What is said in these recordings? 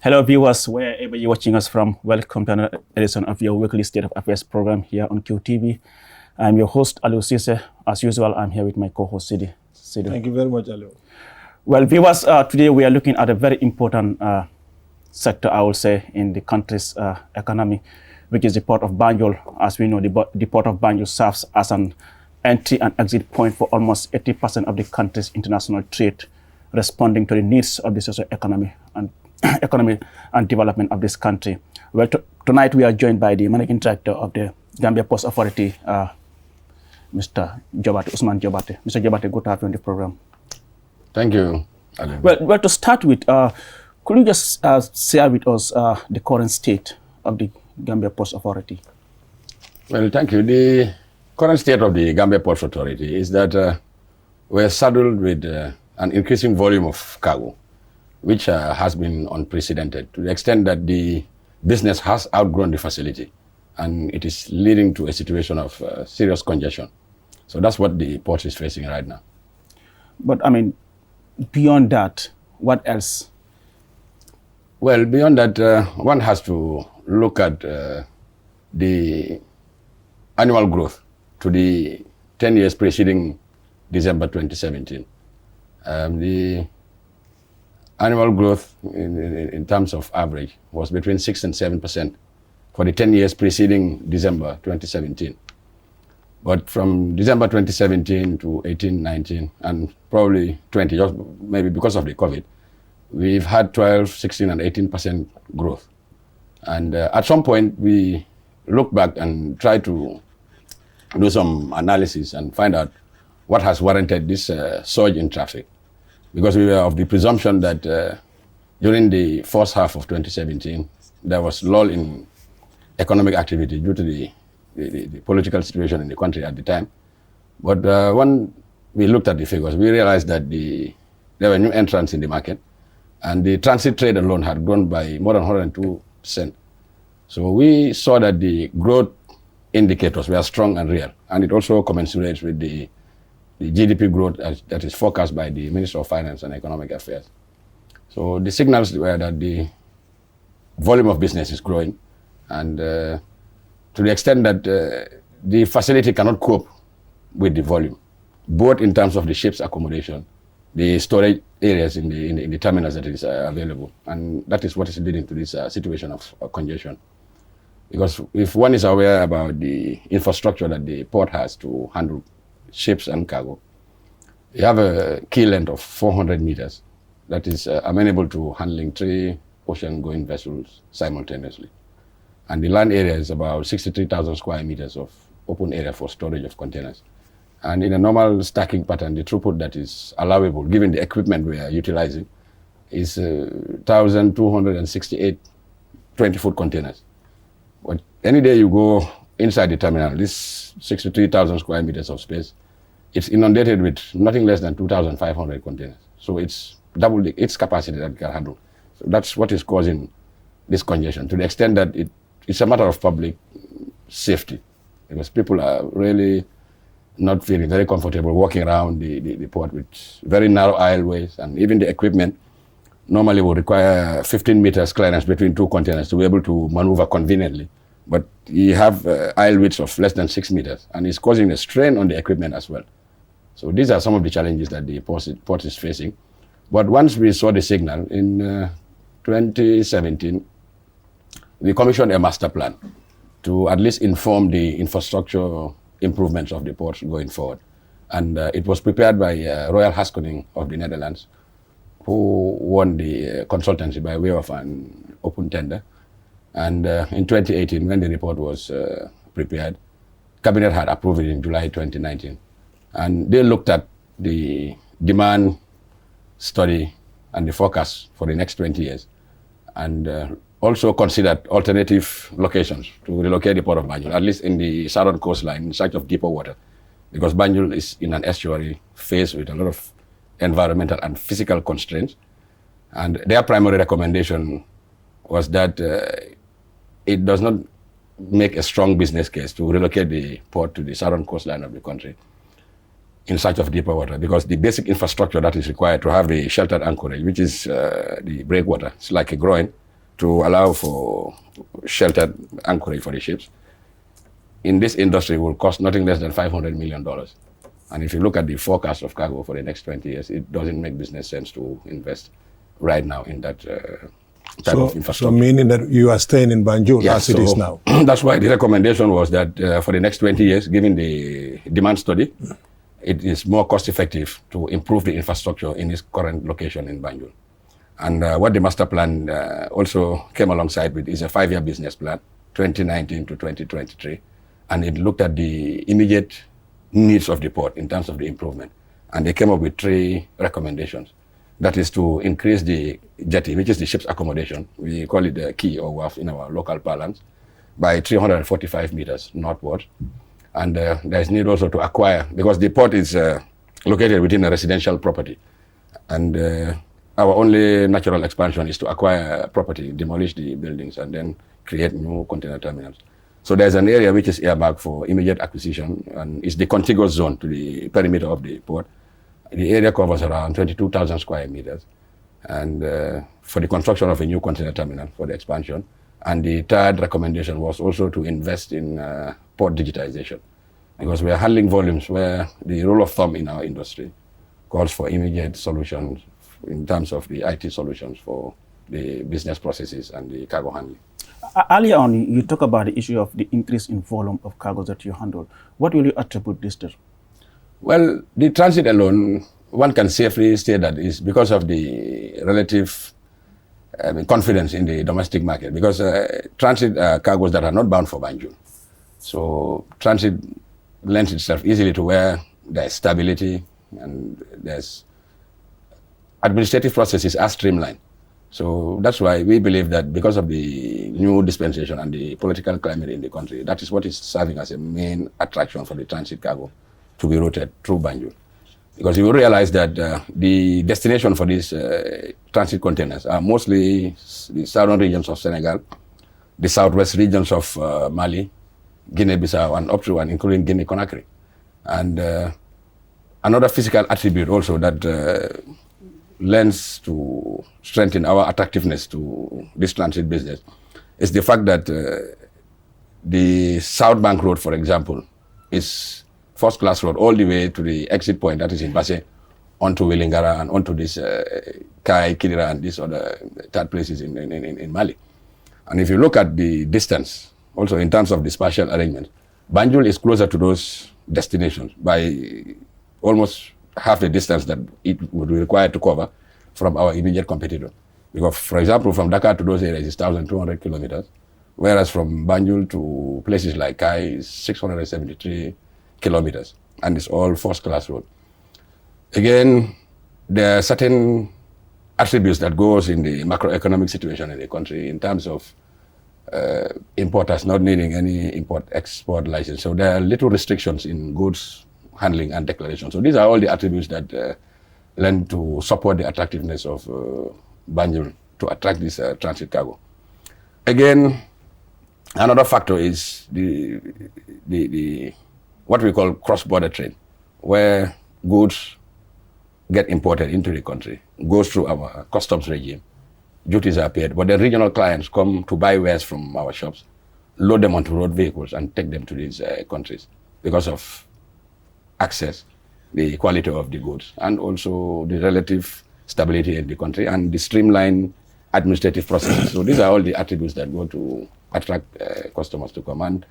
Hello, viewers, wherever you're watching us from. Welcome to another edition of your weekly State of Affairs program here on QTV. I'm your host, Aliou Cisse. As usual, I'm here with my co-host, Sidi. Thank you very much, Aliou. Well, viewers, today we are looking at a very important sector, I will say, in the country's economy, which is the port of Banjul. As we know, the port of Banjul serves as an entry and exit point for almost 80% of the country's international trade, responding to the needs of the socio-economy and economy and development of this country. Well, tonight we are joined by the managing director of the Gambia Ports Authority, Mr. Jobarteh, Ousman Jobarteh. Mr. Jobarteh, good to have you on the program. Thank you. Well, to start with, could you just share with us the current state of the Gambia Ports Authority? Well, thank you. The current state of the Gambia Ports Authority is that we're saddled with an increasing volume of cargo, which has been unprecedented to the extent that the business has outgrown the facility, and it is leading to a situation of serious congestion. So that's what the port is facing right now. But I mean, beyond that, what else? Well, beyond that, one has to look at the annual growth to the 10 years preceding December 2017. The annual growth in terms of average was between 6 and 7% for the 10 years preceding December 2017. But from December 2017 to 18, 19, and probably 20, just maybe because of the COVID, we've had 12, 16, and 18% growth. And at some point, we look back and try to do some analysis and find out what has warranted this surge in traffic. Because we were of the presumption that during the first half of 2017, there was lull in economic activity due to the political situation in the country at the time. But when we looked at the figures, we realized that there were new entrants in the market, and the transit trade alone had grown by more than 102%. So we saw that the growth indicators were strong and real, and it also commensurates with the GDP growth that is forecast by the Minister of Finance and Economic Affairs. So the signals were that the volume of business is growing, and to the extent that the facility cannot cope with the volume, both in terms of the ship's accommodation, the storage areas in the terminals that is available, and that is what is leading to this situation of congestion. Because if one is aware about the infrastructure that the port has to handle ships and cargo, you have a key length of 400 meters that is amenable to handling 3 ocean-going vessels simultaneously. And the land area is about 63,000 square meters of open area for storage of containers. And in a normal stacking pattern, the throughput that is allowable, given the equipment we are utilizing, is 1,268 20-foot containers. But any day you go inside the terminal, this 63,000 square meters of space, it's inundated with nothing less than 2,500 containers. So it's double its capacity that it can handle. So that's what is causing this congestion, to the extent that it's a matter of public safety, because people are really not feeling very comfortable walking around the port with very narrow aisleways, and even the equipment normally will require 15 meters clearance between 2 containers to be able to maneuver conveniently. But you have aisle widths of less than 6 meters, and it's causing a strain on the equipment as well. So these are some of the challenges that the port is facing. But once we saw the signal in 2017, we commissioned a master plan to at least inform the infrastructure improvements of the port going forward. And it was prepared by Royal Haskoning of the Netherlands, who won the consultancy by way of an open tender. And in 2018, when the report was prepared, Cabinet had approved it in July 2019. And they looked at the demand study and the forecast for the next 20 years, and also considered alternative locations to relocate the port of Banjul, at least in the southern coastline, in search of deeper water, because Banjul is in an estuary faced with a lot of environmental and physical constraints. And their primary recommendation was that it does not make a strong business case to relocate the port to the southern coastline of the country in search of deeper water, because the basic infrastructure that is required to have the sheltered anchorage, which is the breakwater, it's like a groin, to allow for sheltered anchorage for the ships in this industry will cost nothing less than $500 million. And if you look at the forecast of cargo for the next 20 years, it doesn't make business sense to invest right now in that type of infrastructure. So meaning that you are staying in Banjul as it is now? That's why the recommendation was that for the next 20 years, given the demand study, it is more cost effective to improve the infrastructure in its current location in Banjul. And what the master plan also came alongside with is a 5-year business plan, 2019 to 2023. And it looked at the immediate needs of the port in terms of the improvement. And they came up with 3 recommendations. That is to increase the jetty, which is the ship's accommodation. We call it the quay or wharf in our local parlance, by 345 meters northward. And there is need also to acquire, because the port is located within a residential property. And our only natural expansion is to acquire property, demolish the buildings, and then create new container terminals. So there's an area which is earmarked for immediate acquisition, and it's the contiguous zone to the perimeter of the port. The area covers around 22,000 square meters, and for the construction of a new container terminal for the expansion. And the third recommendation was also to invest in port digitization, because we are handling volumes where the rule of thumb in our industry calls for immediate solutions in terms of the IT solutions for the business processes and the cargo handling. Earlier on, you talk about the issue of the increase in volume of cargoes that you handle. What will you attribute this to? Well, the transit alone, one can safely say that is because of the relative confidence in the domestic market, because transit cargoes that are not bound for Banjul. So transit lends itself easily to where there's stability and there's administrative processes are streamlined. So that's why we believe that because of the new dispensation and the political climate in the country, that is what is serving as a main attraction for the transit cargo to be routed through Banjul. Because you will realize that the destination for these transit containers are mostly the southern regions of Senegal, the southwest regions of Mali, Guinea-Bissau, and up to and including Guinea-Conakry. And another physical attribute also that lends to strengthen our attractiveness to this transit business is the fact that the South Bank Road, for example, is first-class road all the way to the exit point, that is in Basse, onto Willingara and onto this Kai, Kidira, and these other third places in Mali. And if you look at the distance, also in terms of the spatial arrangement, Banjul is closer to those destinations by almost half the distance that it would be required to cover from our immediate competitor. Because, for example, from Dakar to those areas is 1,200 kilometers, whereas from Banjul to places like Kai is 673 kilometers, and it's all first-class road. Again, there are certain attributes that goes in the macroeconomic situation in the country in terms of importers not needing any import-export license. So there are little restrictions in goods handling and declaration. So these are all the attributes that lend to support the attractiveness of Banjul to attract this transit cargo. Again, another factor is the what we call cross-border trade, where goods get imported into the country, goes through our customs regime, duties are paid, but the regional clients come to buy wares from our shops, load them onto road vehicles and take them to these countries because of access, the quality of the goods, and also the relative stability in the country and the streamlined administrative processes. So these are all the attributes that go to attract customers to come. And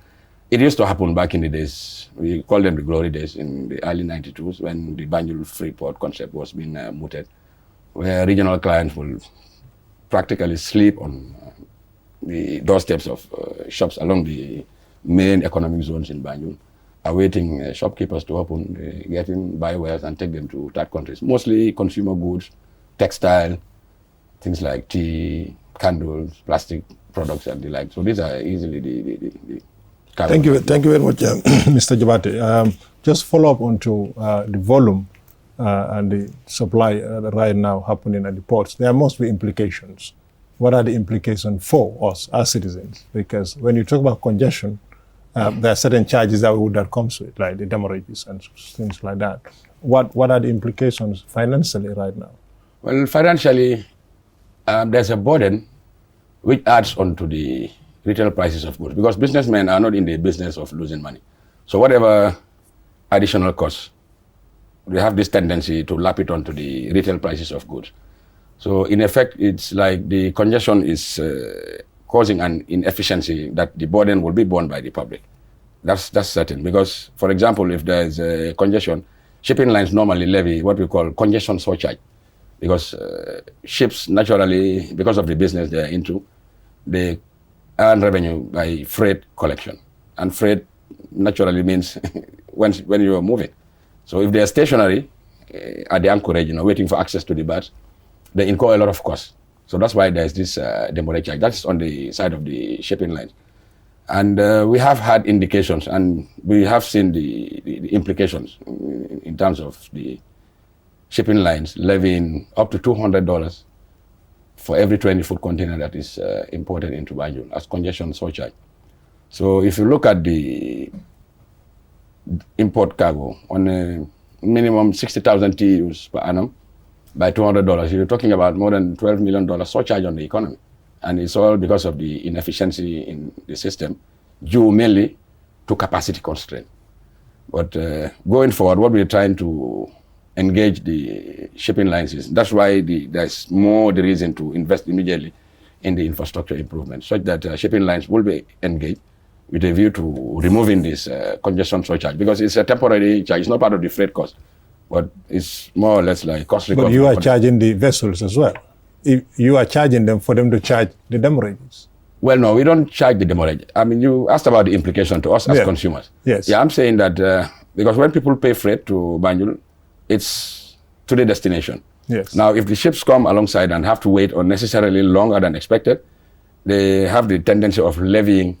it used to happen back in the days, we call them the glory days, in the early 92s when the Banjul free port concept was being mooted, where regional clients will practically sleep on the doorsteps of shops along the main economic zones in Banjul, awaiting shopkeepers to open, getting buy wares and take them to third countries, mostly consumer goods, textile, things like tea, candles, plastic products and the like. So these are easily the Thank you very much, Mr. Jobarteh. Just follow up onto the volume and the supply right now happening at the ports. There must be implications. What are the implications for us as citizens? Because when you talk about congestion, there are certain charges that comes with, like the damages and things like that. What are the implications financially right now? Well, financially, there's a burden which adds on to the retail prices of goods, because businessmen are not in the business of losing money. So whatever additional costs, they have this tendency to lap it onto the retail prices of goods. So in effect, it's like the congestion is causing an inefficiency that the burden will be borne by the public. That's certain, because, for example, if there's a congestion, shipping lines normally levy what we call congestion surcharge, because ships naturally, because of the business they're into, they earn revenue by freight collection, and freight naturally means when you're moving. So if they're stationary at the anchorage, waiting for access to the berths, they incur a lot of costs. So that's why there's this demurrage charge. That's on the side of the shipping lines. And we have had indications, and we have seen the implications in terms of the shipping lines levying up to $200 for every 20-foot container that is imported into Banjul as congestion surcharge. So if you look at the import cargo on a minimum 60,000 TEUs per annum by $200, you're talking about more than $12 million surcharge on the economy. And it's all because of the inefficiency in the system, due mainly to capacity constraint. But going forward, what we're trying to engage the shipping lines is, that's why there's more the reason to invest immediately in the infrastructure improvement, such that shipping lines will be engaged with a view to removing this congestion surcharge, because it's a temporary charge. It's not part of the freight cost, but it's more or less like cost recovery. But you are charging the vessels as well. If you are charging them for them to charge the demurrages. Well, no, we don't charge the demurrage. I mean, you asked about the implication to us as consumers. Yes. Yeah, I'm saying that because when people pay freight to Banjul, it's to the destination. Yes. Now, if the ships come alongside and have to wait unnecessarily longer than expected, they have the tendency of levying.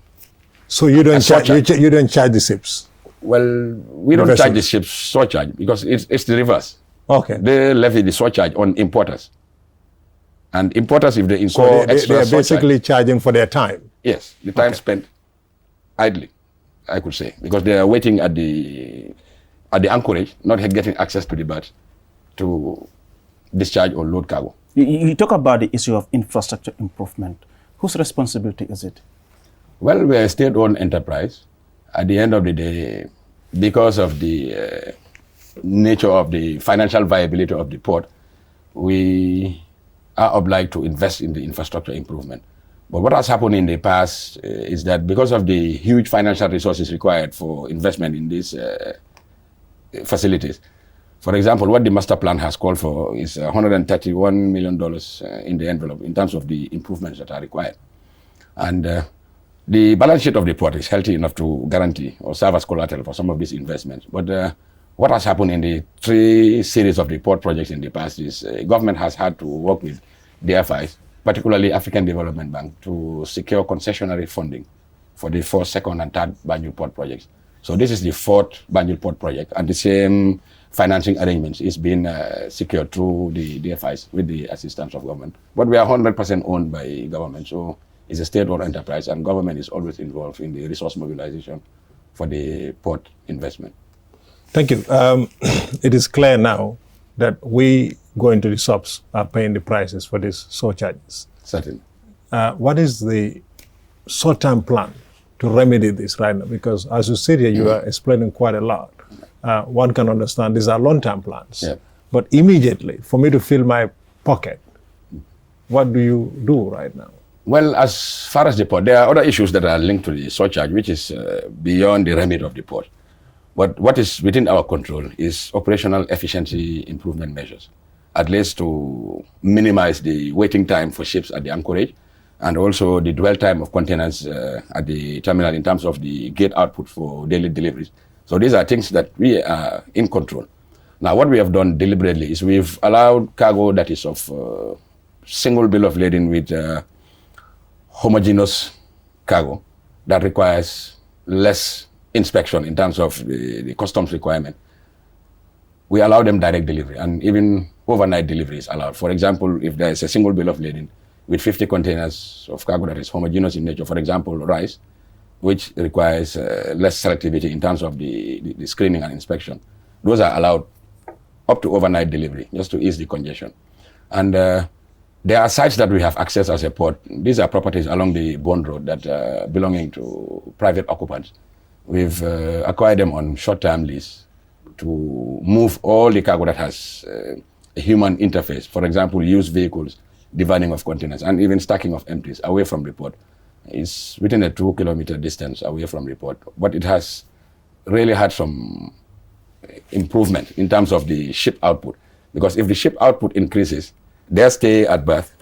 So you don't you don't charge the ships? Well, we don't charge the ships surcharge, because it's the reverse. Okay. They levy the surcharge on importers. And importers, if they incur they are basically charging for their time. Yes, the time spent idly, I could say, because they are waiting at the anchorage, not getting access to the berth to discharge or load cargo. You talk about the issue of infrastructure improvement. Whose responsibility is it? Well, we're a state-owned enterprise. At the end of the day, because of the nature of the financial viability of the port, we are obliged to invest in the infrastructure improvement. But what has happened in the past is that because of the huge financial resources required for investment in these facilities, for example, what the master plan has called for is $131 million in the envelope in terms of the improvements that are required. And the balance sheet of the port is healthy enough to guarantee or serve as collateral for some of these investments. But what has happened in the 3 series of the port projects in the past is government has had to work with DFIs, particularly African Development Bank, to secure concessionary funding for the 4th, 2nd, and 3rd Banjul port projects. So this is the 4th Banjul port project, and the same financing arrangements is being secured through the DFIs with the assistance of government. But we are 100% owned by government, so it's a state-owned enterprise, and government is always involved in the resource mobilization for the port investment. Thank you. It is clear now that we going to the shops are paying the prices for these surcharges. Certainly. What is the short-term plan to remedy this right now? Because as you said here, you are explaining quite a lot. One can understand these are long-term plans. Yeah. But immediately, for me to fill my pocket, what do you do right now? Well, as far as the port, there are other issues that are linked to the surcharge, which is beyond the remit of the port. But what is within our control is operational efficiency improvement measures, at least to minimize the waiting time for ships at the anchorage, and also the dwell time of containers at the terminal in terms of the gate output for daily deliveries. So these are things that we are in control. Now, what we have done deliberately is we've allowed cargo that is of single bill of lading with homogeneous cargo that requires less inspection in terms of the customs requirement. We allow them direct delivery, and even overnight delivery is allowed. For example, if there is a single bill of lading with 50 containers of cargo that is homogeneous in nature, for example, rice, which requires less selectivity in terms of the screening and inspection, those are allowed up to overnight delivery, just to ease the congestion. And There are sites that we have access as a port. These are properties along the Bond Road that are belonging to private occupants. We've acquired them on short-term lease to move all the cargo that has a human interface. For example, used vehicles, dividing of containers, and even stacking of empties away from the port. It's within a 2-kilometer distance away from the port. But it has really had some improvement in terms of the ship output. Because if the ship output increases, their stay at berth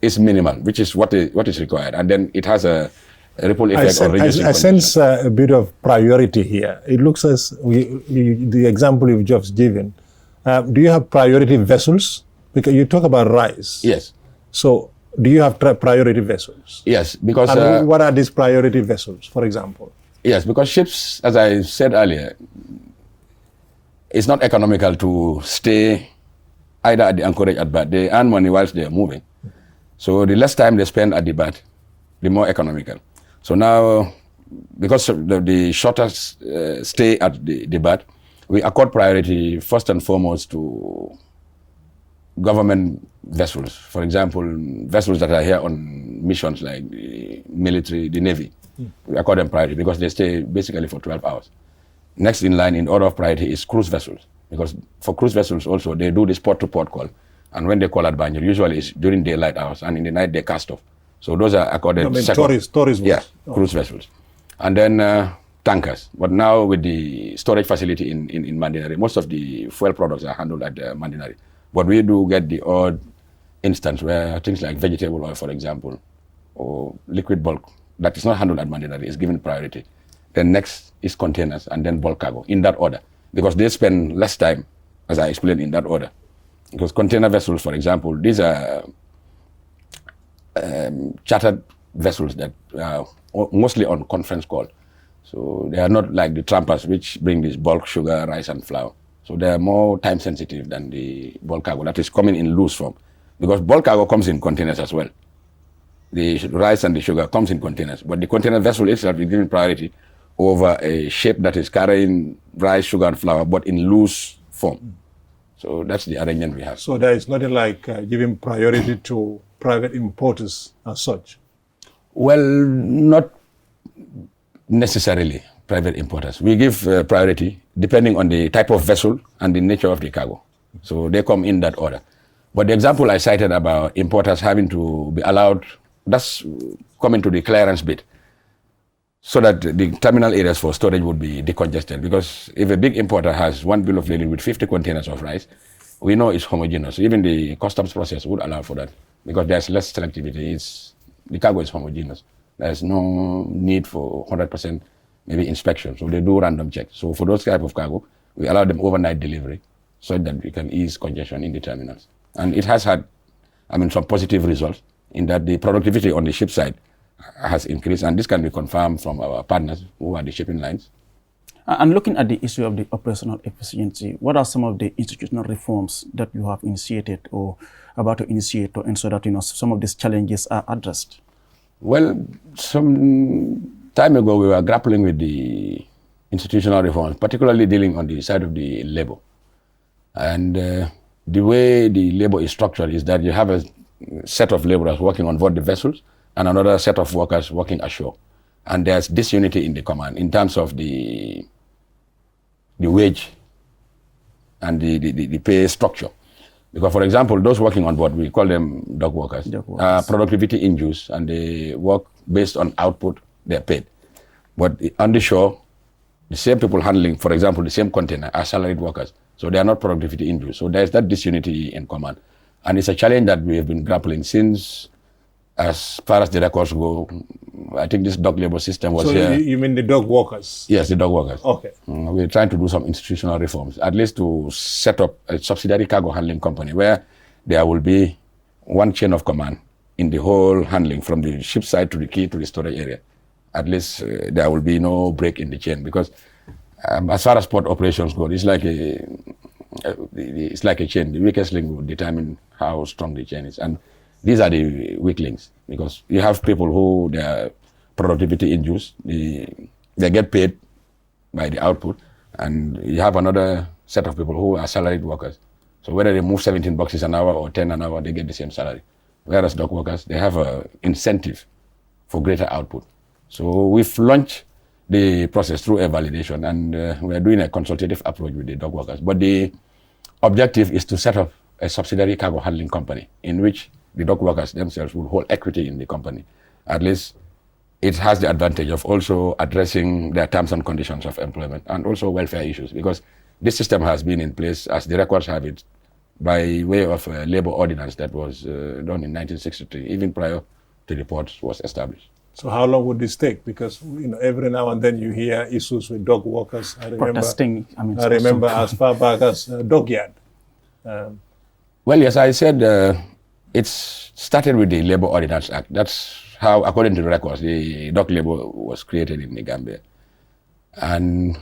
is minimal, which is what is required. And then it has a ripple effect on reducing I sense a bit of priority here. It looks as the example you've just given. Do you have priority vessels? Because you talk about rice. Yes. So do you have priority vessels? Yes, because... And what are these priority vessels, for example? Yes, because ships, as I said earlier, it's not economical to stay either at the anchorage at berth. They earn money whilst they are moving. So the less time they spend at the berth, the more economical. So now, because of the shorter stay at the berth, we accord priority first and foremost to government vessels. For example, vessels that are here on missions like the military, the Navy. We accord them priority because they stay basically for 12 hours. Next in line in order of priority is cruise vessels, because for cruise vessels also, they do this port-to-port call. And when they call at Banjul, usually it's during daylight hours, and in the night they cast off. So those are accorded tourist yeah, cruise vessels. And then tankers. But now with the storage facility in Mandinari, most of the fuel products are handled at Mandinari. But we do get the odd instance where things like vegetable oil, for example, or liquid bulk that is not handled at Mandinari is given priority. Then next is containers, and then bulk cargo, in that order. Because they spend less time, as I explained, in that order. Because container vessels, for example, these are chartered vessels that are mostly on conference call. So they are not like the trampers, which bring this bulk sugar, rice, and flour. So they are more time sensitive than the bulk cargo that is coming in loose form. Because bulk cargo comes in containers as well. The rice and the sugar comes in containers, but the container vessel itself is given priority over a ship that is carrying rice, sugar, and flour, but in loose form. So that's the arrangement we have. So there is nothing like giving priority to private importers as such? Well, not necessarily private importers. We give priority depending on the type of vessel and the nature of the cargo. So they come in that order. But the example I cited about importers having to be allowed, that's coming to the clearance bit, so that the terminal areas for storage would be decongested. Because if a big importer has one bill of lading with 50 containers of rice, we know it's homogeneous. Even the customs process would allow for that, because there's less selectivity. The cargo is homogeneous. There's no need for 100% maybe inspection. So they do random checks. So for those type of cargo, we allow them overnight delivery so that we can ease congestion in the terminals. And it has had, some positive results in that the productivity on the ship side has increased, and this can be confirmed from our partners who are the shipping lines. And looking at the issue of the operational efficiency, what are some of the institutional reforms that you have initiated or about to initiate to ensure that some of these challenges are addressed? Well, some time ago we were grappling with the institutional reforms, particularly dealing on the side of the labor. And the way the labor is structured is that you have a set of laborers working on board the vessels and another set of workers working ashore. And there's disunity in the command in terms of the wage and the pay structure. Because, for example, those working on board, we call them dock workers. Productivity induced, and they work based on output, they're paid. But on the shore, the same people handling, for example, the same container are salaried workers. So they are not productivity induced. So there's that disunity in command. And it's a challenge that we have been grappling since, as far as the records go. I think this dock labor system was here. So you mean the dock workers? Yes, the dock workers. Okay. We're trying to do some institutional reforms, at least to set up a subsidiary cargo handling company where there will be one chain of command in the whole handling, from the ship side to the quay to the storage area. At least there will be no break in the chain, because as far as port operations go, it's like a chain. The weakest link will determine how strong the chain is. And these are the weak links, because you have people who their productivity induced, they get paid by the output, and you have another set of people who are salaried workers. So whether they move 17 boxes an hour or 10 an hour, they get the same salary. whereas dock workers, they have an incentive for greater output. So we've launched the process through a validation, and we are doing a consultative approach with the dock workers. But the objective is to set up a subsidiary cargo handling company in which the dock workers themselves will hold equity in the company. At least it has the advantage of also addressing their terms and conditions of employment and also welfare issues, because this system has been in place, as the records have it, by way of a labor ordinance that was done in 1963, even prior to the port was established. So how long would this take? Because every now and then you hear issues with dog workers. I remember, protesting. I remember as far back as Dockyard. Well, yes, I said it started with the Labor Ordinance Act. That's how, according to the records, the dock labor was created in the Gambia. And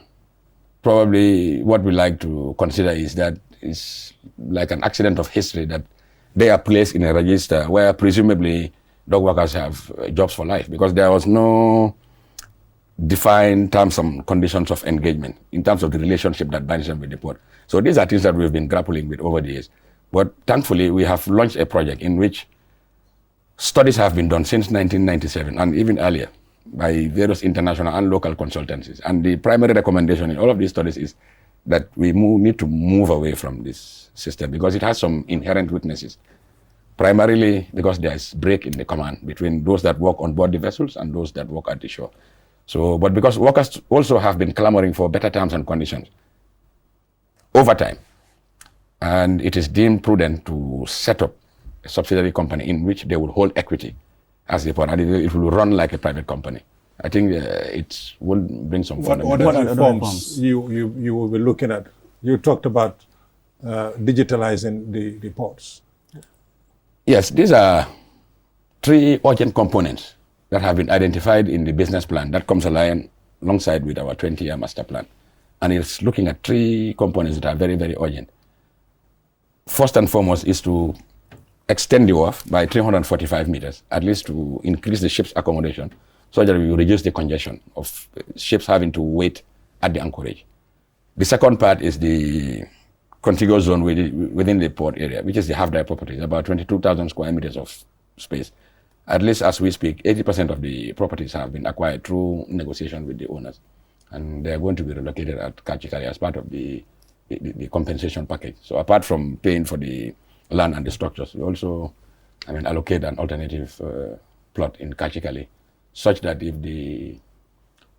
probably what we like to consider is that it's like an accident of history that they are placed in a register where presumably dog workers have jobs for life, because there was no defined terms and conditions of engagement in terms of the relationship that binds them with the port. So these are things that we've been grappling with over the years. But thankfully, we have launched a project in which studies have been done since 1997 and even earlier by various international and local consultancies. And the primary recommendation in all of these studies is that we need to move away from this system because it has some inherent weaknesses. Primarily because there is break in the command between those that work on board the vessels and those that work at the shore. So, but because workers also have been clamoring for better terms and conditions over time, and it is deemed prudent to set up a subsidiary company in which they will hold equity as the port, and it will run like a private company. I think it will bring some fundamental. What are the reforms you will be looking at? You talked about digitalizing the ports. Yes, these are three urgent components that have been identified in the business plan that comes alongside with our 20-year master plan. And it's looking at three components that are very, very urgent. First and foremost is to extend the wharf by 345 meters, at least to increase the ship's accommodation so that we will reduce the congestion of ships having to wait at the anchorage. The second part is the contiguous zone within the port area, which is the half-dry properties, about 22,000 square meters of space. At least as we speak, 80% of the properties have been acquired through negotiation with the owners. And they're going to be relocated at Kachikali as part of the compensation package. So apart from paying for the land and the structures, we also allocate an alternative plot in Kachikali, such that if the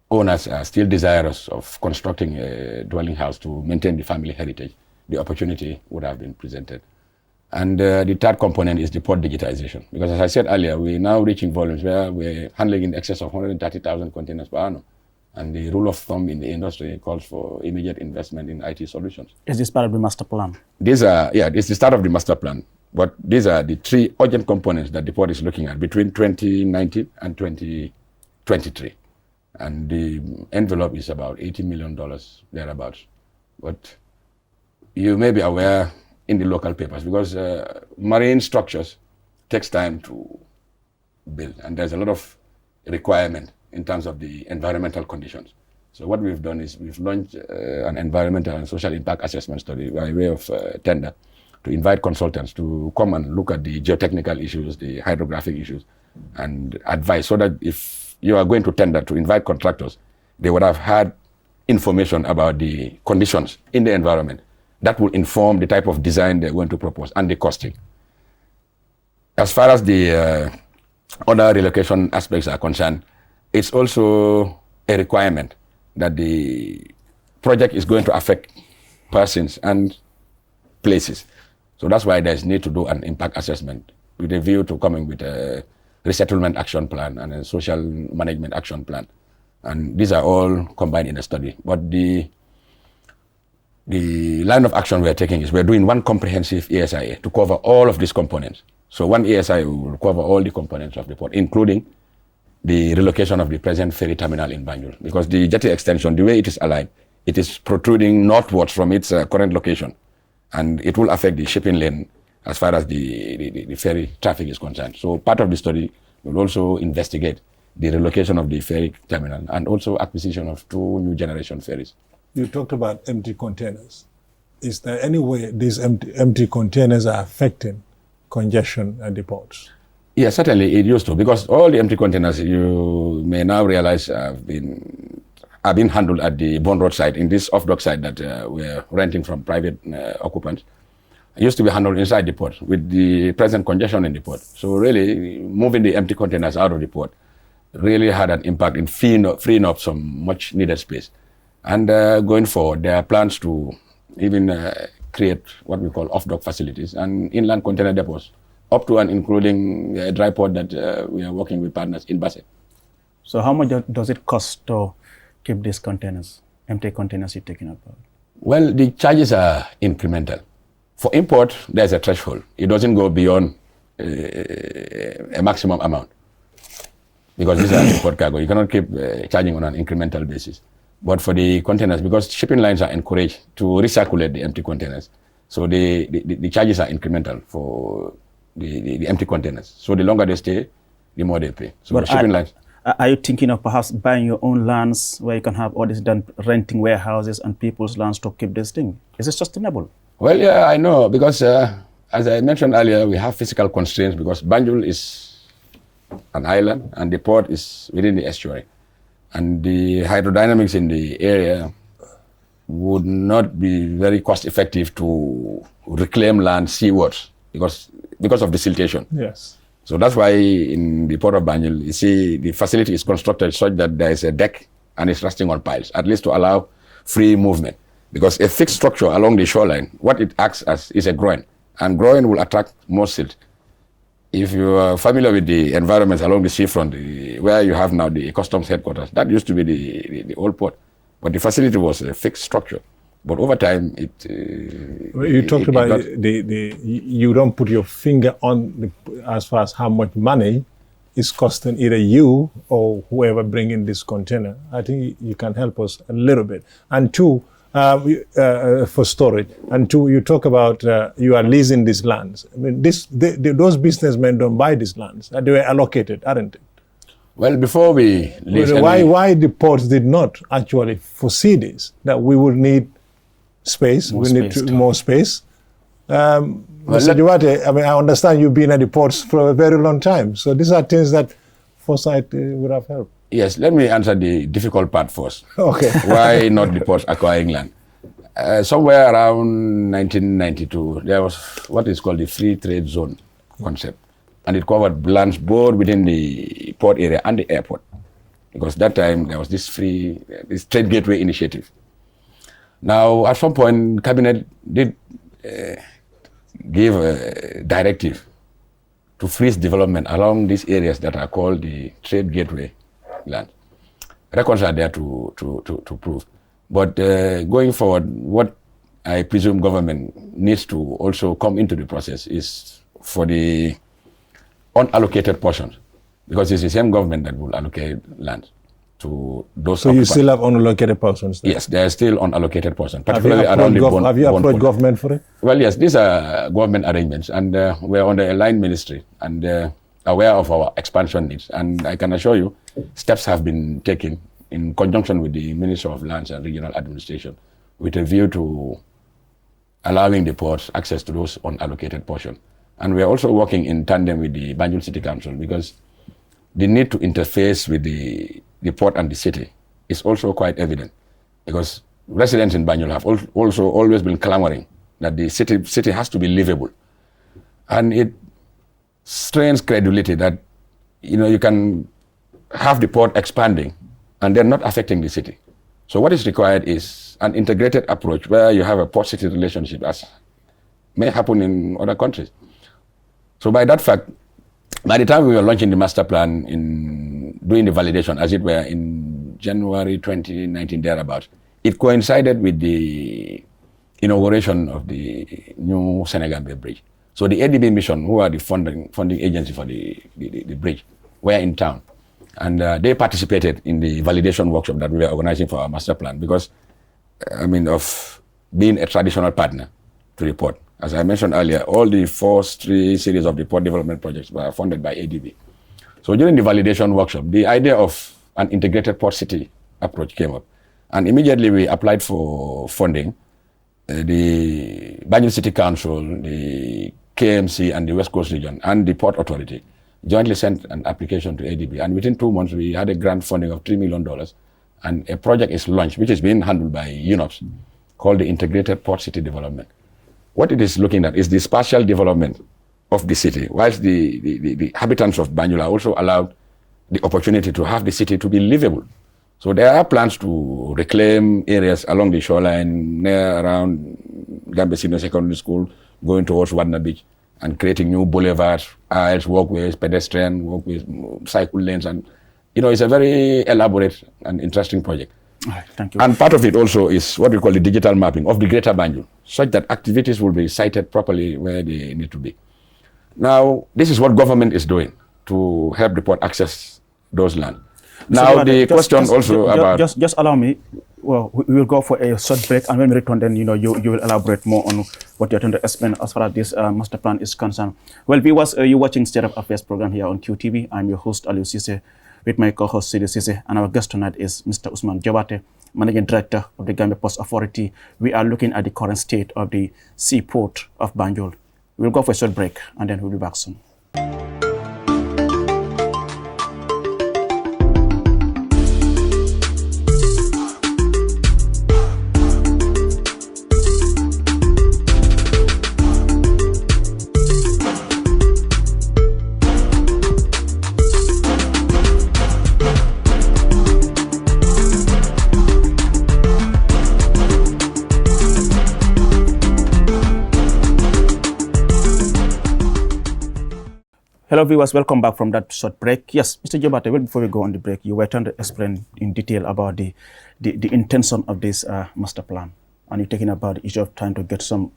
owners are still desirous of constructing a dwelling house to maintain the family heritage, the opportunity would have been presented. And the third component is the port digitization. Because as I said earlier, we're now reaching volumes where we're handling in excess of 130,000 containers per annum. And the rule of thumb in the industry calls for immediate investment in IT solutions. Is this part of the master plan? It's the start of the master plan. But these are the three urgent components that the port is looking at between 2019 and 2023. And the envelope is about $80 million, thereabouts. But you may be aware in the local papers, because marine structures takes time to build, and there's a lot of requirement in terms of the environmental conditions. So what we've done is we've launched an environmental and social impact assessment study by way of tender to invite consultants to come and look at the geotechnical issues, the hydrographic issues, and advise, so that if you are going to tender to invite contractors, they would have had information about the conditions in the environment that will inform the type of design they're going to propose and the costing. As far as the other relocation aspects are concerned, it's also a requirement that the project is going to affect persons and places. So that's why there's need to do an impact assessment with a view to coming with a resettlement action plan and a social management action plan. And these are all combined in a study. But the line of action we're taking is we're doing one comprehensive ESIA to cover all of these components. So one ESIA will cover all the components of the port, including the relocation of the present ferry terminal in Banjul. Because the jetty extension, the way it is aligned, it is protruding northwards from its current location. And it will affect the shipping lane as far as the ferry traffic is concerned. So part of the study will also investigate the relocation of the ferry terminal and also acquisition of 2 new generation ferries. You talked about empty containers. Is there any way these empty containers are affecting congestion at the ports? Yeah, certainly it used to, because all the empty containers, you may now realize, have been handled at the Bond Road site, in this off-dock site that we're renting from private occupants. It used to be handled inside the port with the present congestion in the port. So really, moving the empty containers out of the port really had an impact in freeing up some much needed space. And going forward, there are plans to even create what we call off-dock facilities and inland container depots, up to and including a dry port that we are working with partners in Basse. So how much does it cost to keep these containers, empty containers you're talking about? Well, the charges are incremental. For import, there's a threshold. It doesn't go beyond a maximum amount, because this is an import cargo. You cannot keep charging on an incremental basis. But for the containers, because shipping lines are encouraged to recirculate the empty containers, so the charges are incremental for the empty containers. So the longer they stay, the more they pay. So but shipping lines. Are you thinking of perhaps buying your own lands where you can have all this done, renting warehouses and people's lands to keep this thing? Is it sustainable? Well, yeah, I know, because as I mentioned earlier, we have physical constraints because Banjul is an island and the port is within the estuary. And the hydrodynamics in the area would not be very cost effective to reclaim land seawards because of the siltation. Yes. So that's why in the port of Banjul, you see the facility is constructed such that there is a deck and it's resting on piles, at least to allow free movement. Because a fixed structure along the shoreline, what it acts as is a groin, and groin will attract more silt. If you are familiar with the environments along the seafront, where you have now the customs headquarters, that used to be the old port. But the facility was a fixed structure. But over time, you talked about you don't put your finger on as far as how much money is costing either you or whoever bringing this container. I think you can help us a little bit. And two, for storage. And two, you talk about you are leasing these lands. I mean, those businessmen don't buy these lands. They were allocated, aren't they? Well, before we lease, why the ports did not actually foresee this, that we would need space, more space. Mr. Jobarteh, I mean, I understand you've been at the ports for a very long time. So these are things that foresight would have helped. Yes, let me answer the difficult part first. Okay. Why not the ports acquiring land? Somewhere around 1992, there was what is called the free trade zone concept. And it covered lands both within the port area and the airport. Because that time there was this trade gateway initiative. Now, at some point, Cabinet did give a directive to freeze development along these areas that are called the trade gateway land. Records are there to prove. But going forward, what I presume government needs to also come into the process is for the unallocated portions, because it's the same government that will allocate land to those. So you still have unallocated portions there? Yes, there are still unallocated portions, particularly around the bond. Have you approached government for it? Well, yes, these are government arrangements, and we're under a line ministry and aware of our expansion needs. And I can assure you, steps have been taken in conjunction with the Ministry of Lands and Regional Administration with a view to allowing the ports access to those unallocated portions. And we are also working in tandem with the Banjul City Council, because the need to interface with the port and the city is also quite evident, because residents in Banjul have also always been clamoring that the city has to be livable. And it strains credibility that, you can have the port expanding and then not affecting the city. So what is required is an integrated approach where you have a port-city relationship, as may happen in other countries. So by that fact, by the time we were launching the master plan, in doing the validation, as it were, in January 2019, thereabouts, it coincided with the inauguration of the new Senegal Bay Bridge. So the ADB mission, who are the funding agency for the bridge, were in town. And they participated in the validation workshop that we were organizing for our master plan, because, of being a traditional partner to the port. As I mentioned earlier, all the three series of the port development projects were funded by ADB. So during the validation workshop, the idea of an integrated port city approach came up. And immediately we applied for funding. The Banjul City Council, the KMC and the West Coast Region and the Port Authority jointly sent an application to ADB, and within 2 months we had a grant funding of $3 million, and a project is launched, which is being handled by UNOPS, called the Integrated Port City Development. What it is looking at is the spatial development of the city, whilst the inhabitants of Banjul are also allowed the opportunity to have the city to be livable. So there are plans to reclaim areas along the shoreline, near around Gambia Senior Secondary School, going towards Wadna Beach, and creating new boulevards, aisles, walkways, pedestrian walkways, cycle lanes, and it's a very elaborate and interesting project. All right, thank you. And part of it also is what we call the digital mapping of the greater Banjul, such that activities will be sited properly where they need to be. Now, this is what government is doing to help the port access those land. Now, the question also about... Just allow me. Well, we will go for a short break, and when we return, then you will elaborate more on what you're trying to explain as far as this master plan is concerned. Well, viewers, you're watching State of Affairs program here on QTV. I'm your host, Aliou Cisse, with my co-host, Sidi Cisse, and our guest tonight is Mr. Ousman Jobarteh, Managing Director of the Gambia Ports Authority. We are looking at the current state of the seaport of Banjul. We'll go for a short break, and then we'll be back soon. Hello viewers, welcome back from that short break. Yes, Mr. Jobarteh, well, before we go on the break, you were trying to explain in detail about the intention of this master plan, and you're talking about the issue of trying to get some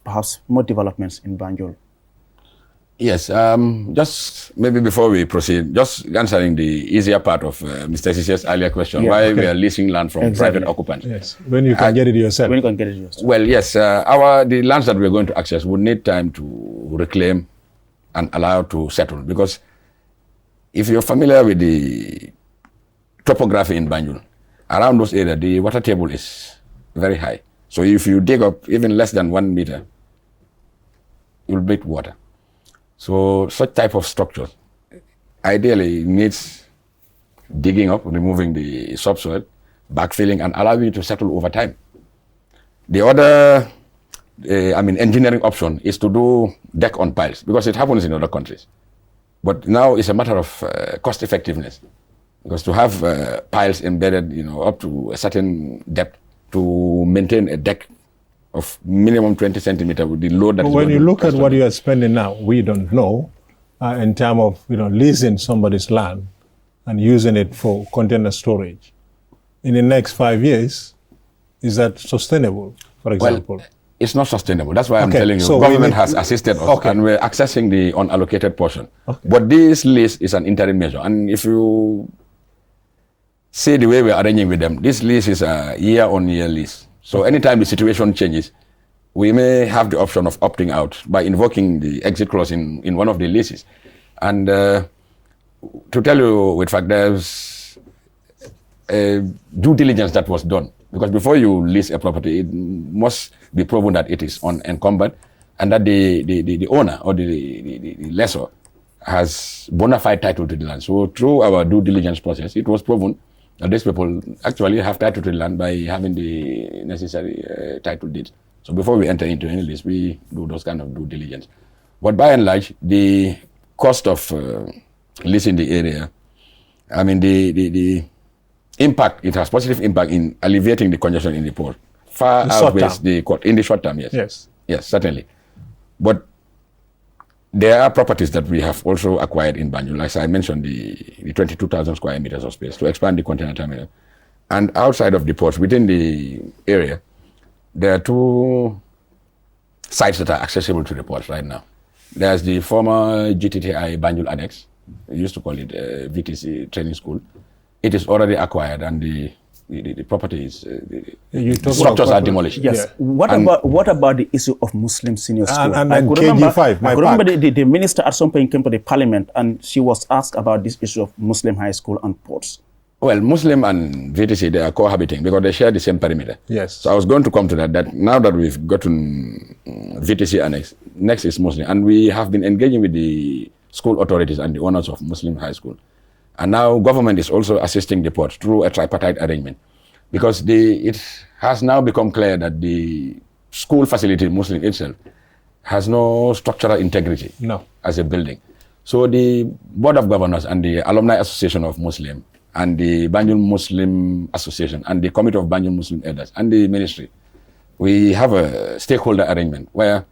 perhaps more developments in Banjul. Yes, just maybe before we proceed, just answering the easier part of Mr. Cisse's earlier question, why we are leasing land from private occupants. Yes, when you can get it yourself. When you can get it yourself. Well, yes, the lands that we're going to access would need time to reclaim and allow to settle, because if you're familiar with the topography in Banjul, around those areas, the water table is very high. So if you dig up even less than 1 meter, you'll meet water. So such type of structure ideally needs digging up, removing the subsoil, backfilling, and allowing it to settle over time. The other engineering option is to do deck on piles, because it happens in other countries. But now it's a matter of cost effectiveness, because to have piles embedded, up to a certain depth to maintain a deck of minimum 20 centimeter with the load that is when you look at what you are spending now, we don't know in terms of leasing somebody's land and using it for container storage. In the next 5 years, is that sustainable, for example? Well, it's not sustainable. That's why I'm telling you, so government has assisted us, and we're accessing the unallocated portion. But this lease is an interim measure. And if you see the way we're arranging with them, this lease is a year-on-year lease. So anytime the situation changes, we may have the option of opting out by invoking the exit clause in one of the leases. And to tell you with fact, there's a due diligence that was done. Because before you lease a property, it must be proven that it is unencumbered and that the owner or the lessor has bona fide title to the land. So through our due diligence process, it was proven that these people actually have title to the land by having the necessary title deeds. So before we enter into any lease, we do those kind of due diligence. But by and large, the cost of leasing the area, the impact, it has positive impact in alleviating the congestion in the port. Far outweighs the cost in the short term, yes. Yes, certainly. But there are properties that we have also acquired in Banjul. Like I mentioned, the 22,000 square meters of space to expand the container terminal. And outside of the port, within the area, there are 2 sites that are accessible to the port right now. There's the former GTTI Banjul Annex. We used to call it VTC Training School. It is already acquired, and the property is, the structures are demolished. Yes. Yeah. What about the issue of Muslim senior school? And KG5, I remember the minister at some point came to the parliament and she was asked about this issue of Muslim high school and ports. Well, Muslim and VTC, they are cohabiting because they share the same perimeter. Yes. So I was going to come to that now that we've gotten VTC Annex, next is Muslim. And we have been engaging with the school authorities and the owners of Muslim high school. And now government is also assisting the port through a tripartite arrangement, because it has now become clear that the school facility, Muslim itself, has no structural integrity as a building. So the Board of Governors and the Alumni Association of Muslim and the Banjul Muslim Association and the Committee of Banjul Muslim Elders and the ministry, we have a stakeholder arrangement where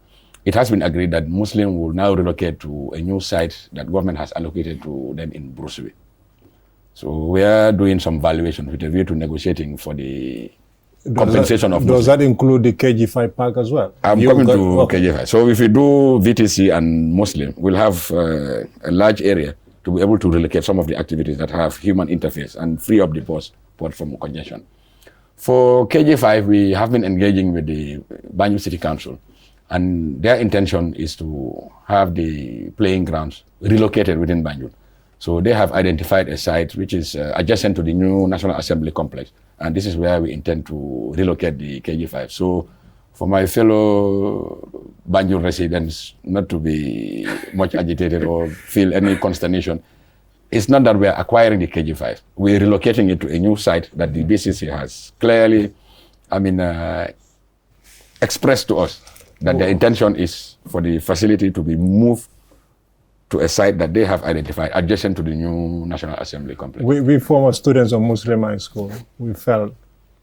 it has been agreed that Muslim will now relocate to a new site that government has allocated to them in Brusubi. So we are doing some valuation with a view to negotiating for the compensation of Muslim. Does that include the KG5 park as well? I'm coming to KG5. So if we do VTC and Muslim, we'll have a large area to be able to relocate some of the activities that have human interface and free up the port from congestion. For KG5, we have been engaging with the Banjul City Council, and their intention is to have the playing grounds relocated within Banjul. So they have identified a site which is adjacent to the new National Assembly complex, and this is where we intend to relocate the KG5. So for my fellow Banjul residents not to be much agitated or feel any consternation, it's not that we're acquiring the KG5. We're relocating it to a new site that the BCC has clearly, expressed to us that their intention is for the facility to be moved to a site that they have identified adjacent to the new National Assembly complex. We former students of Muslim high school, we felt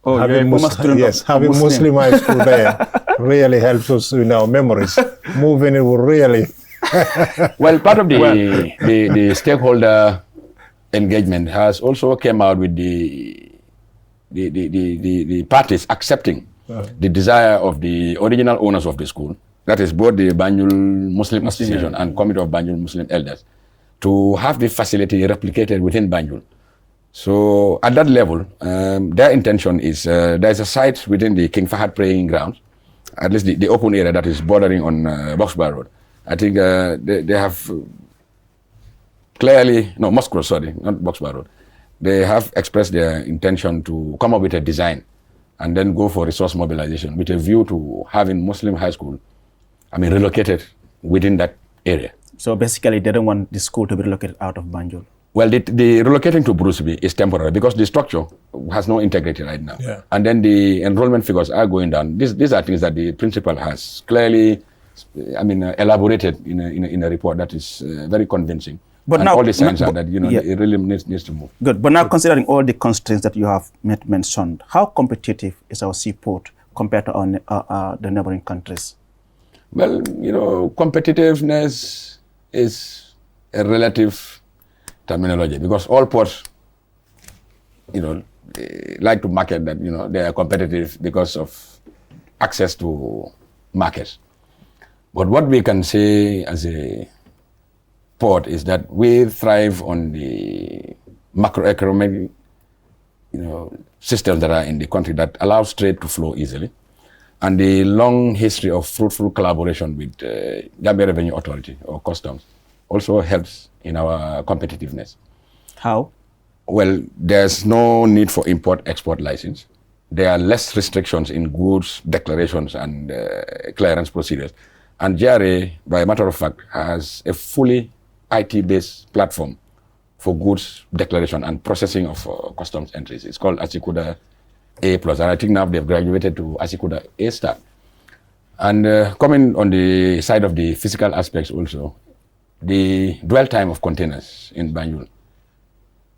having Muslim high school there really helps us in our memories. Moving it will really... Well, part of the stakeholder engagement has also came out with the parties accepting the desire of the original owners of the school, that is both the Banjul Muslim Association and Committee of Banjul Muslim Elders, to have the facility replicated within Banjul. So at that level, their intention is there's a site within the King Fahad praying grounds, at least the open area that is bordering on Boxbar Road. I think they have clearly, no, Moscow, sorry, not Boxbar Road. They have expressed their intention to come up with a design and then go for resource mobilization with a view to having Muslim high school, relocated within that area. So basically, they don't want the school to be relocated out of Banjul. Well, the relocating to Brusubi is temporary because the structure has no integrity right now. Yeah. And then the enrollment figures are going down. These are things that the principal has clearly, elaborated in a report that is very convincing. But and now, all the signs are that it really needs to move. Good. But now, considering all the constraints that you have mentioned, how competitive is our seaport compared to the neighboring countries? Well, competitiveness is a relative terminology because all ports, like to market that, they are competitive because of access to markets. But what we can say as a port is that we thrive on the macroeconomic, systems that are in the country that allows trade to flow easily, and the long history of fruitful collaboration with Gambia Revenue Authority or Customs also helps in our competitiveness. How? Well, there's no need for import-export license. There are less restrictions in goods declarations and clearance procedures. And GRA, by a matter of fact, has a fully IT-based platform for goods declaration and processing of customs entries. It's called Asikuda A+, and I think now they've graduated to Asikuda A-Star. And coming on the side of the physical aspects also, the dwell time of containers in Banjul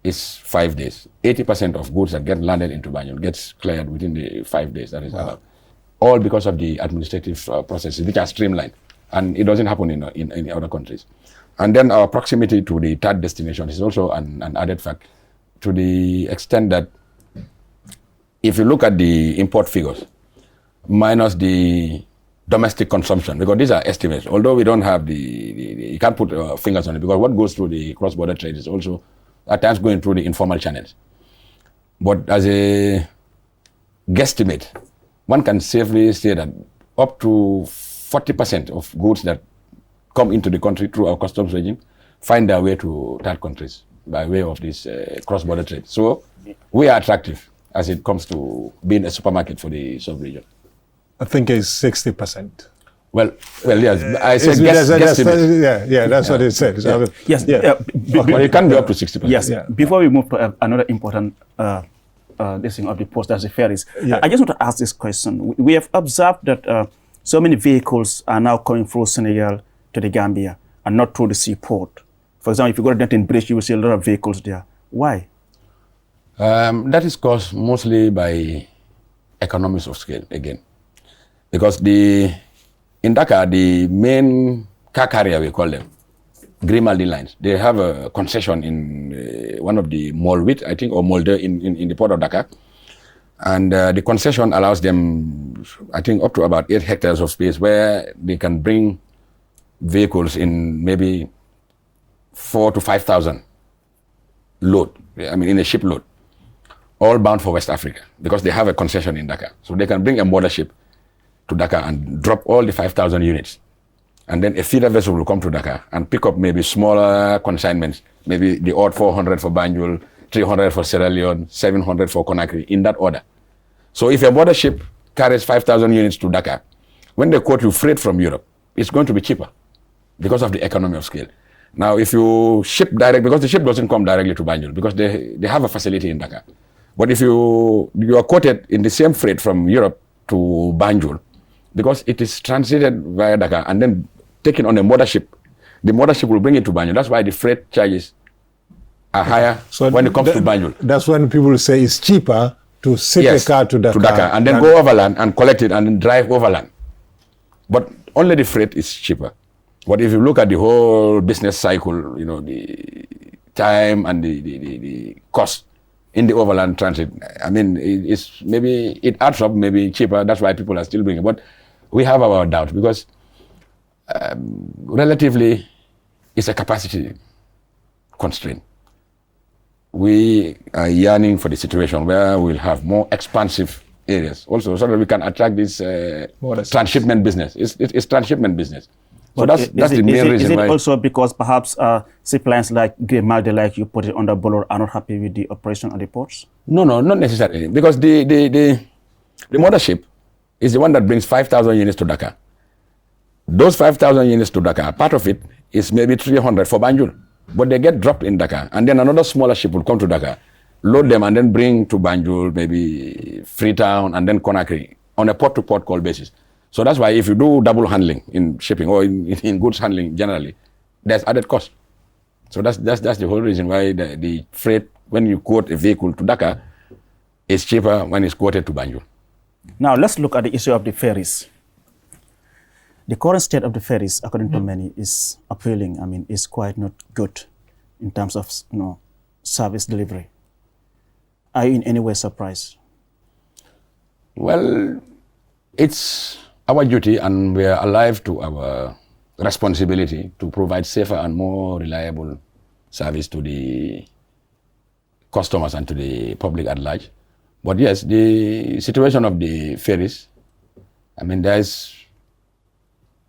is 5 days. 80% of goods that get landed into Banjul gets cleared within the 5 days that is allowed. All because of the administrative processes, which are streamlined. And it doesn't happen in other countries. And then our proximity to the third destination is also an added fact, to the extent that if you look at the import figures, minus the domestic consumption, because these are estimates, although we don't have you can't put fingers on it, because what goes through the cross-border trade is also at times going through the informal channels. But as a guesstimate, one can safely say that up to 40% of goods that come into the country through our customs regime find their way to third countries by way of this cross-border trade. So we are attractive as it comes to being a supermarket for the sub-region. I think it's 60%. Well, yes. I said that's what it said. So, Yes. But it can be up to 60%. Yes. Yeah. Before we move to another important listing of the post, that's the ferries. Yeah. I just want to ask this question. We have observed that so many vehicles are now coming through Senegal to the Gambia and not through the seaport. For example, if you go to Denton Bridge, you will see a lot of vehicles there. Why? That is caused mostly by economies of scale again, because in Dakar, the main car carrier, we call them, Grimaldi lines, they have a concession in one of the Molwit, I think, or Molde in the port of Dakar. And the concession allows them, I think, up to about 8 hectares of space where they can bring vehicles in maybe 4,000 to 5,000 load, I mean, in a ship load, all bound for West Africa, because they have a concession in Dakar. So they can bring a border ship to Dakar and drop all the 5,000 units. And then a feeder vessel will come to Dakar and pick up maybe smaller consignments, maybe the odd 400 for Banjul, 300 for Sierra Leone, 700 for Conakry, in that order. So if a border ship carries 5,000 units to Dakar, when they quote you freight from Europe, it's going to be cheaper because of the economy of scale. Now, if you ship direct, because the ship doesn't come directly to Banjul, because they have a facility in Dakar. But if you are quoted in the same freight from Europe to Banjul, because it is transited via Dakar and then taken on a mothership, the mothership will bring it to Banjul. That's why the freight charges are higher when it comes to Banjul. That's when people say it's cheaper to ship a car to Dakar. And then go overland and collect it and then drive overland. But only the freight is cheaper. But if you look at the whole business cycle, you know, the time and the cost in the overland transit, I mean, it adds up, maybe cheaper. That's why people are still doing it. But we have our doubts because relatively it's a capacity constraint. We are yearning for the situation where we'll have more expansive areas also, so that we can attract this transshipment business. It's transshipment business. So that's the main reason why. Is it also because perhaps seaplanes like Grimaldi, like you put it on the Bolor, are not happy with the operation at the ports? No, not necessarily. Because the mothership is the one that brings 5,000 units to Dakar. Those 5,000 units to Dakar, part of it is maybe 300 for Banjul. But they get dropped in Dakar. And then another smaller ship will come to Dakar, load them and then bring to Banjul, maybe Freetown, and then Conakry on a port-to-port call basis. So that's why if you do double handling in shipping or in goods handling generally, there's added cost. So that's the whole reason why the freight, when you quote a vehicle to Dakar, is cheaper when it's quoted to Banjul. Now let's look at the issue of the ferries. The current state of the ferries, according to many, is appealing. I mean, is quite not good in terms of service delivery. Are you in any way surprised? Well, it's our duty, and we are alive to our responsibility to provide safer and more reliable service to the customers and to the public at large. But yes, the situation of the ferries, I mean, there's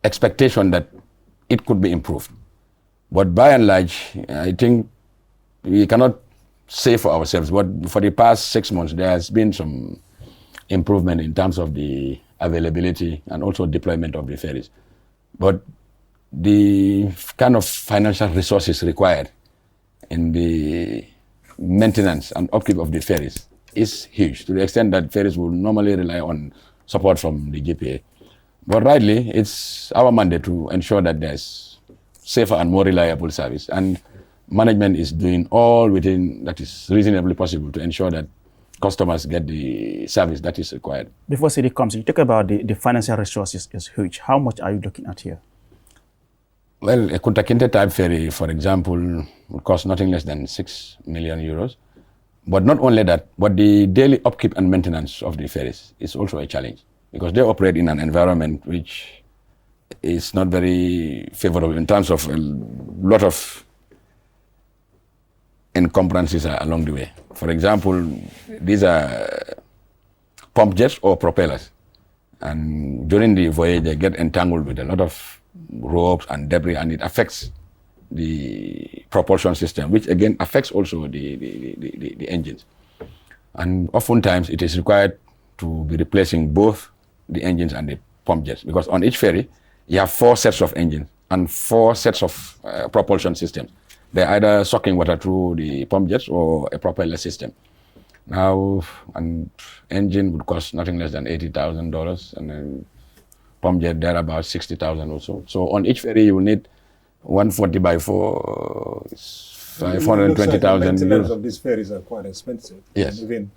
expectation that it could be improved. But by and large, I think we cannot say for ourselves, but for the past 6 months, there has been some improvement in terms of the availability and also deployment of the ferries. But the kind of financial resources required in the maintenance and upkeep of the ferries is huge, to the extent that ferries will normally rely on support from the GPA. But rightly, it's our mandate to ensure that there's safer and more reliable service. And management is doing all within that is reasonably possible to ensure that customers get the service that is required. Before City comes, you talk about the financial resources is huge. How much are you looking at here? Well, a Kunta Kinte type ferry, for example, would cost nothing less than 6 million euros. But not only that, but the daily upkeep and maintenance of the ferries is also a challenge, because they operate in an environment which is not very favorable in terms of a lot of encumbrances along the way. For example, these are pump jets or propellers. And during the voyage, they get entangled with a lot of ropes and debris, and it affects the propulsion system, which again affects also the engines. And oftentimes, it is required to be replacing both the engines and the pump jets, because on each ferry, you have 4 sets of engines and 4 sets of propulsion systems. They're either sucking water through the pump jets or a propeller system. Now, an engine would cost nothing less than $80,000, and then pump jet there about 60,000 or so. So on each ferry, you will need 140 by 4, 520,000. The maintenance of these ferries are quite expensive. Yes. And even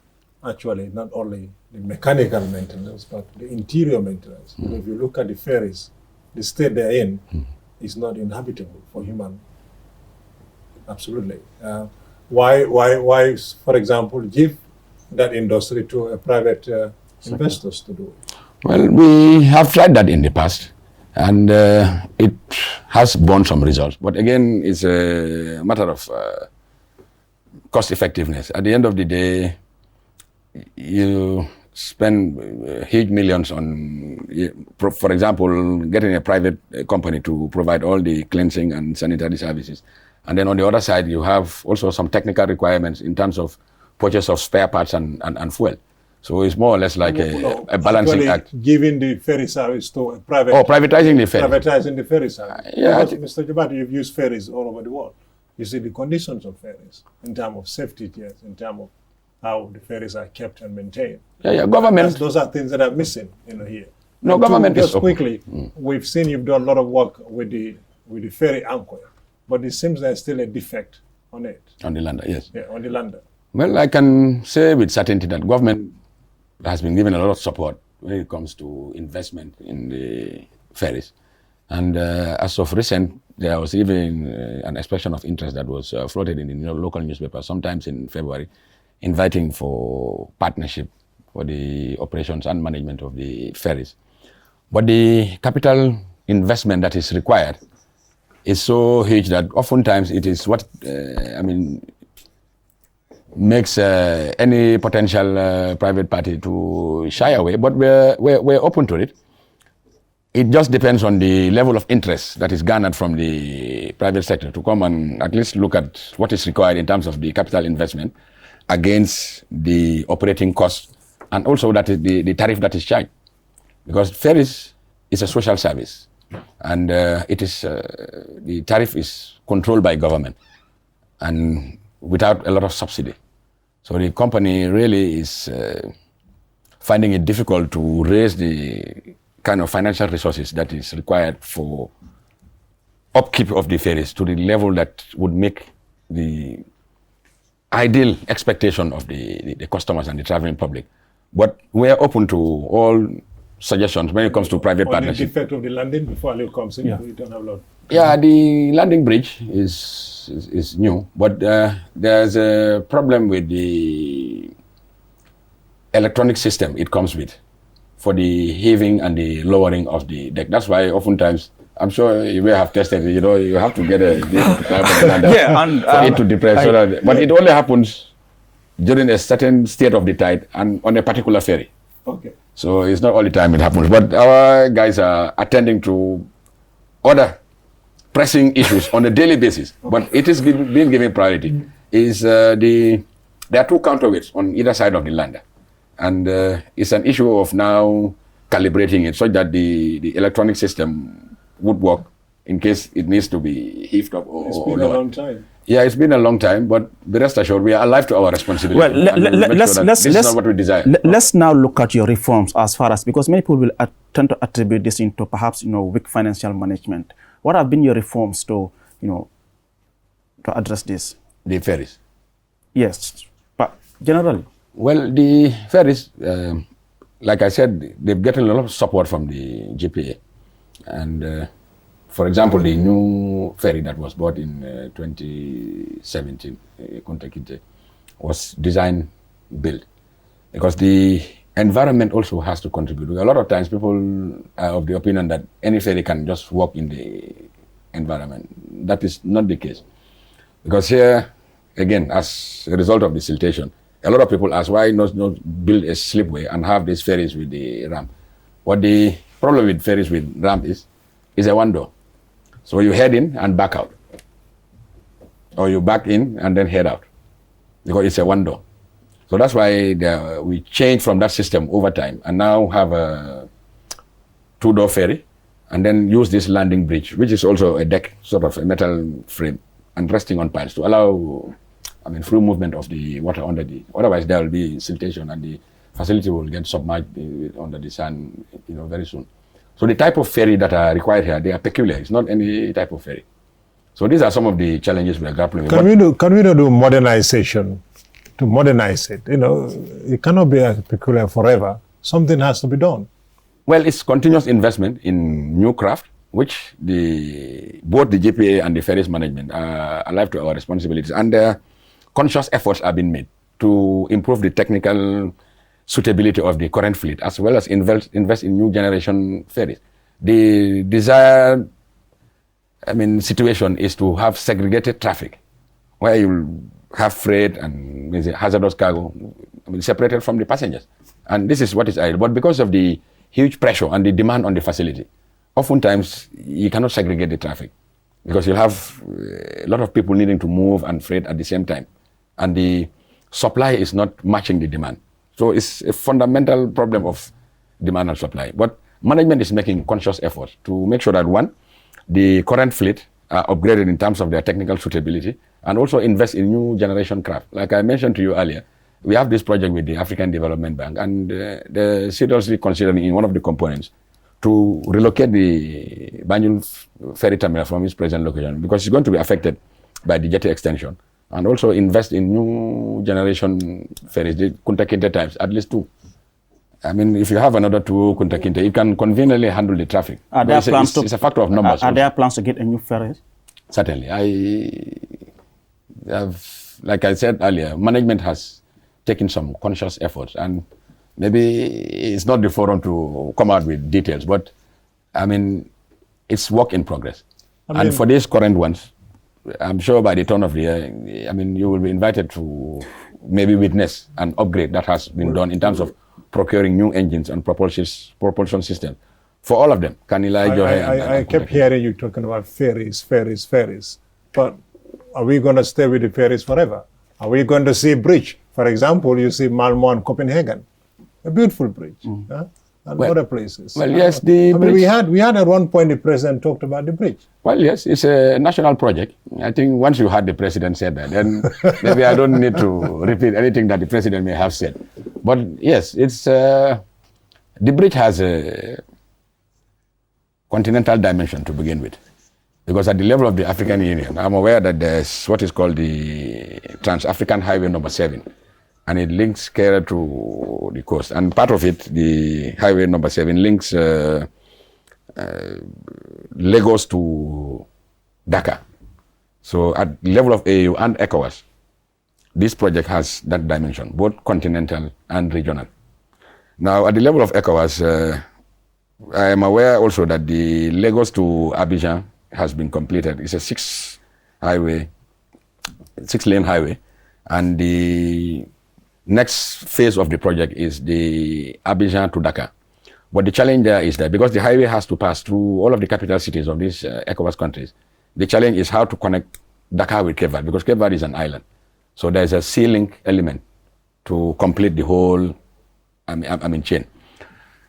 actually, not only the mechanical maintenance, but the interior maintenance. And if you look at the ferries, the state they're in is not inhabitable for human. Absolutely. Why, for example, give that industry to a private investors to do it? Well, we have tried that in the past, and it has borne some results. But again, it's a matter of cost effectiveness. At the end of the day, you spend huge millions on, for example, getting a private company to provide all the cleansing and sanitary services. And then on the other side, you have also some technical requirements in terms of purchase of spare parts and fuel. So it's more or less like a balancing act. Giving the ferry service to a private... Oh, privatizing the ferry. Privatizing the ferry service. Yeah. Mr. Jobarteh, you've used ferries all over the world. You see the conditions of ferries in terms of safety, yes, in terms of how the ferries are kept and maintained. Yeah, government. Those are things that are missing, here. No, and government just is quickly, we've seen you've done a lot of work with the ferry anchor, but it seems there's still a defect on it. On the lander, yes. Yeah, on the lander. Well, I can say with certainty that government has been given a lot of support when it comes to investment in the ferries. And as of recent, there was even an expression of interest that was floated in the local newspaper, sometimes in February, inviting for partnership for the operations and management of the ferries. But the capital investment that is required is so huge that oftentimes it is what, makes any potential private party to shy away, but we're open to it. It just depends on the level of interest that is garnered from the private sector to come and at least look at what is required in terms of the capital investment against the operating costs, and also that is the tariff that is charged. Because ferries is a social service, and it is the tariff is controlled by government and without a lot of subsidy. So the company really is finding it difficult to raise the kind of financial resources that is required for upkeep of the ferries to the level that would make the ideal expectation of the customers and the traveling public. But we are open to all suggestions when it comes to private partnership. On the defect of the landing before Ali comes in, we don't have a lot. Yeah, the landing bridge is new, but there's a problem with the electronic system it comes with for the heaving and the lowering of the deck. That's why oftentimes, I'm sure you may have tested it, you have to get a for it to depress. But it only happens during a certain state of the tide and on a particular ferry. Okay. So it's not all the time it happens. But our guys are attending to other pressing issues on a daily basis. Okay. But it is being given priority. There are 2 counterweights on either side of the lander. And it's an issue of now calibrating it so that the electronic system would work in case it needs to be heaved up or It's been a long time. Yeah, it's been a long time, but be rest assured, we are alive to our responsibility. Well, this is not what we desire. Let's now look at your reforms as far as, because many people will tend to attribute this into perhaps, weak financial management. What have been your reforms to address this? The ferries. Yes, but generally. Well, the ferries, like I said, they've gotten a lot of support from the GPA. And for example, the new ferry that was bought in 2017, Competitiveness, was design built. Because the environment also has to contribute. A lot of times people are of the opinion that any ferry can just work in the environment. That is not the case. Because here, again, as a result of the siltation, a lot of people ask why not build a slipway and have these ferries with the ramp. What the problem with ferries with ramp is a one door. So you head in and back out. Or you back in and then head out. Because it's a one door. So that's why we changed from that system over time and now have a 2-door ferry and then use this landing bridge, which is also a deck, sort of a metal frame, and resting on piles to allow, free movement of the water under the. Otherwise, there will be siltation, and the facility will get submerged under the sand, very soon. So the type of ferry that are required here, they are peculiar. It's not any type of ferry. So these are some of the challenges we are grappling with. Can we not do modernization to modernize it? It cannot be peculiar forever. Something has to be done. Well, it's continuous investment in new craft, which both the GPA and the ferries management are alive to our responsibilities, and conscious efforts are being made to improve the technical suitability of the current fleet, as well as invest in new generation ferries. The desired situation is to have segregated traffic, where you have freight and hazardous cargo separated from the passengers. And this is what is ideal. But because of the huge pressure and the demand on the facility, oftentimes you cannot segregate the traffic, because you'll have a lot of people needing to move and freight at the same time. And the supply is not matching the demand. So it's a fundamental problem of demand and supply. But management is making conscious efforts to make sure that, one, the current fleet are upgraded in terms of their technical suitability, and also invest in new generation craft. Like I mentioned to you earlier, we have this project with the African Development Bank, and they're seriously considering in one of the components to relocate the Banjul ferry terminal from its present location, because it's going to be affected by the jetty extension, and also invest in new generation ferries, the Kunta Kinte types, at least 2. If you have another 2 Kunta Kinte, you can conveniently handle the traffic. It's a factor of numbers. Are there plans to get a new ferry? Certainly. Like I said earlier, management has taken some conscious efforts, and maybe it's not the forum to come out with details, but it's work in progress. And for these current ones, I'm sure by the turn of the year, you will be invited to maybe witness an upgrade that has been done in terms of procuring new engines and propulsion systems for all of them. I kept hearing you talking about ferries. But are we going to stay with the ferries forever? Are we going to see a bridge? For example, you see Malmö and Copenhagen, a beautiful bridge, and other places. Well, yes, the bridge. We had at one point the president talked about the bridge. Well, yes, it's a national project. I think once you had the president said that, then maybe I don't need to repeat anything that the president may have said. But yes, it's the bridge has a continental dimension to begin with, because at the level of the African Union, I'm aware that there's what is called the Trans-African Highway number 7, and it links Kera to the coast. And part of it, the highway number 7, links Lagos to Dhaka. So at the level of AU and ECOWAS, this project has that dimension, both continental and regional. Now, at the level of ECOWAS, I am aware also that the Lagos to Abidjan has been completed. It's a 6-lane highway, and the next phase of the project is the Abidjan to Dhaka. But the challenge there is that because the highway has to pass through all of the capital cities of these ECOWAS countries, the challenge is how to connect Dhaka with Cape Verde, because Cape Verde is an island. So there's a sea link element to complete the whole chain.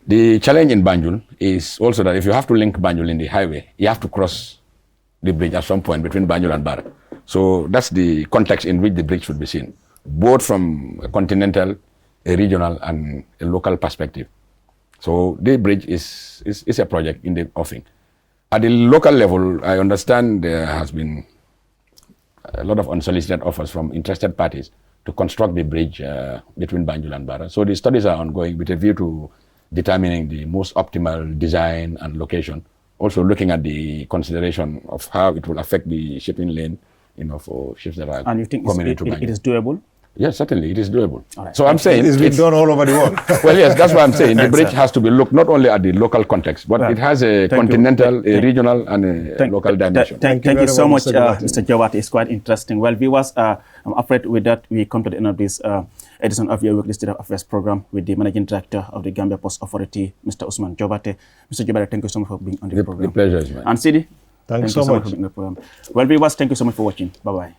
The challenge in Banjul is also that if you have to link Banjul in the highway, you have to cross the bridge at some point between Banjul and Bara. So that's the context in which the bridge should be seen, both from a continental, a regional, and a local perspective. So the bridge is a project in the offing. At the local level, I understand there has been a lot of unsolicited offers from interested parties to construct the bridge between Banjul and Bara. So the studies are ongoing with a view to determining the most optimal design and location, also looking at the consideration of how it will affect the shipping lane, for ships that are coming into Banjul. And you think it is doable? Yes, certainly, it is doable. Right. So I'm saying it's been done all over the world. Well, yes, that's what I'm saying. The bridge has to be looked not only at the local context, but it has a continental, a regional, and a local dimension. Thank you so much, Mr. Jobarteh. It's quite interesting. Well, viewers, I'm afraid with that we come to the end of this edition of your weekly State of Affairs program with the Managing Director of the Gambia Post Authority, Mr. Ousman Jobarteh. Mr. Jobarteh, thank you so much for being on the program. The pleasure is mine. And Sidi, thanks so much for being on the program. Well, viewers, thank you so much for watching. Bye-bye.